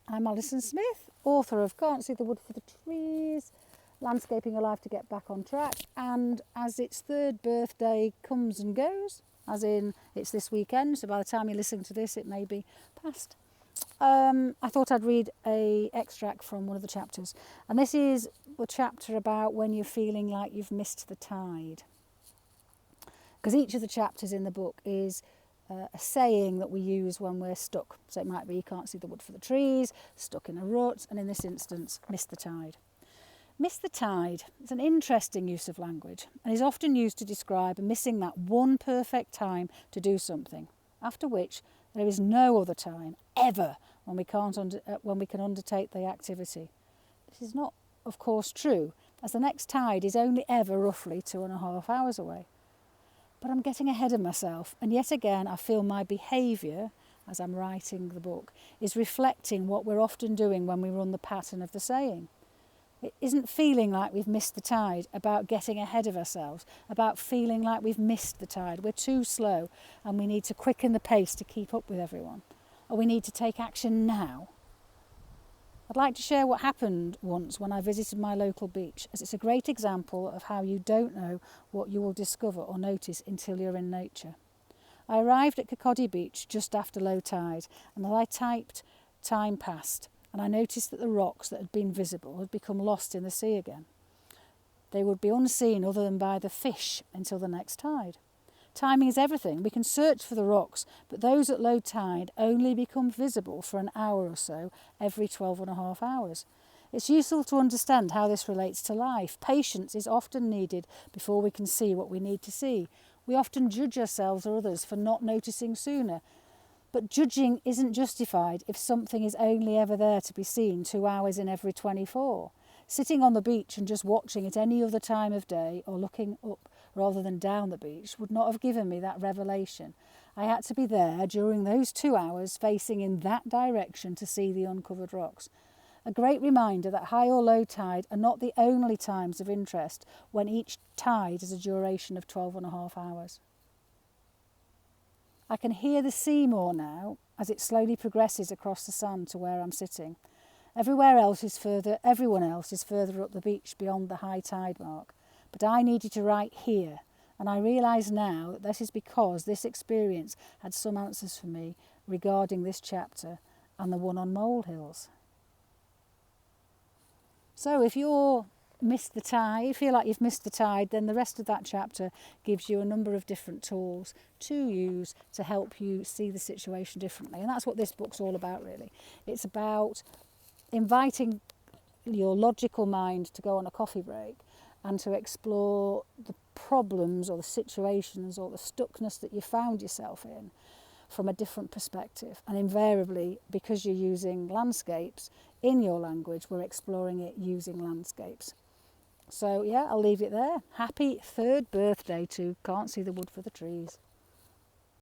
I'm Alison Smith, author of Can't See the Wood for the Trees, Landscaping Your Life to Get Back on Track, and as its third birthday comes and goes, as in it's this weekend, so by the time you listen to this it may be past, I thought I'd read an extract from one of the chapters. And this is the chapter about when you're feeling like you've missed the tide. Because each of the chapters in the book is a saying that we use when we're stuck. So it might be you can't see the wood for the trees, stuck in a rut, and in this instance, miss the tide. Miss the tide is an interesting use of language and is often used to describe missing that one perfect time to do something, after which there is no other time ever when we can undertake the activity. This is not, of course, true, as the next tide is only ever roughly 2.5 hours away. But I'm getting ahead of myself, and yet again I feel my behaviour, as I'm writing the book, is reflecting what we're often doing when we run the pattern of the saying. It isn't feeling like we've missed the tide about getting ahead of ourselves, about feeling like we've missed the tide. We're too slow and we need to quicken the pace to keep up with everyone. Or we need to take action now. I'd like to share what happened once when I visited my local beach, as it's a great example of how you don't know what you will discover or notice until you're in nature. I arrived at Kirkcaldy Beach just after low tide, and as I typed, time passed, and I noticed that the rocks that had been visible had become lost in the sea again. They would be unseen other than by the fish until the next tide. Timing is everything. We can search for the rocks, but those at low tide only become visible for an hour or so every 12.5 hours. It's useful to understand how this relates to life. Patience is often needed before we can see what we need to see. We often judge ourselves or others for not noticing sooner. But judging isn't justified if something is only ever there to be seen 2 hours in every 24. Sitting on the beach and just watching at any other time of day or looking up rather than down the beach would not have given me that revelation. I had to be there during those 2 hours facing in that direction to see the uncovered rocks. A great reminder that high or low tide are not the only times of interest when each tide has a duration of 12.5 hours. I can hear the sea more now as it slowly progresses across the sand to where I'm sitting. Everyone else is further up the beach beyond the high tide mark. But I needed to write here, and I realise now that this is because this experience had some answers for me regarding this chapter and the one on molehills. So if you feel like you've missed the tide, then the rest of that chapter gives you a number of different tools to use to help you see the situation differently. And that's what this book's all about, really. It's about inviting your logical mind to go on a coffee break and to explore the problems or the situations or the stuckness that you found yourself in from a different perspective. And invariably, because you're using landscapes in your language, we're exploring it using landscapes. So yeah, I'll leave it there. Happy 3rd birthday to Can't See the Wood for the Trees.